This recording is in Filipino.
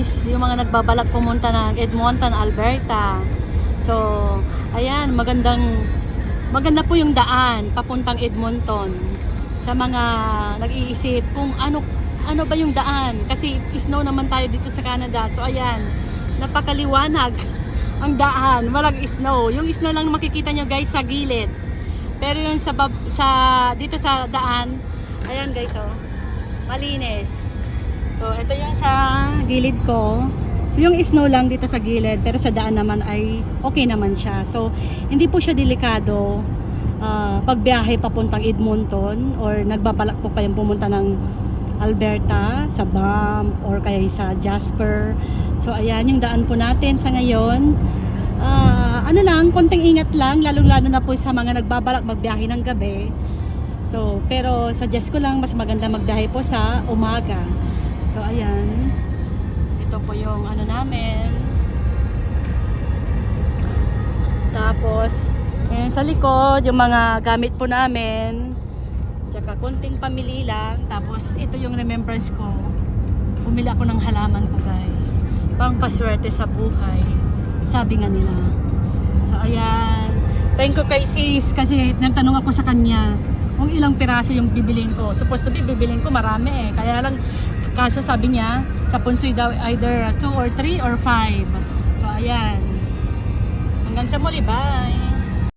guys, yung mga nagbabalak pumunta ng Edmonton, Alberta. So, ayan, maganda po yung daan papuntang Edmonton. Sa mga nag-iisip kung ano ba yung daan. Kasi snow naman tayo dito sa Canada. So, ayan, napakaliwanag ang daan. Walang snow. Yung snow lang makikita nyo guys sa gilid. Pero yung dito sa daan, ayan guys, oh, malinis. So, ito yung sa gilid ko. So, yung snow lang dito sa gilid, pero sa daan naman ay okay naman siya. So, hindi po siya delikado pagbiyahe papuntang Edmonton or nagbabalak po kayong pumunta ng Alberta, sa Banff, or kaya sa Jasper. So, ayan yung daan po natin sa ngayon. Ano lang, konting ingat lang, lalong-lalo na po sa mga nagbabalak magbiyahe ng gabi. So, pero suggest ko lang, mas maganda magbiyahe po sa umaga. So, ayan. Ito po yung ano namin. Tapos, ayan sa likod, yung mga gamit po namin. Tsaka, konting pamili lang. Tapos, ito yung remembrance ko. Pumili ako ng halaman ko, guys. Pang paswerte sa buhay. Sabi nga nila. So, ayan. Thank you kay sis. Kasi, nagtanong ako sa kanya kung ilang piraso yung bibilin ko. Supposed to be, bibilin ko marami eh. Kaya lang, kaso sabi niya, sa Punsoy daw either 2 or 3 or 5. So, ayan. Hanggang sa muli. Bye!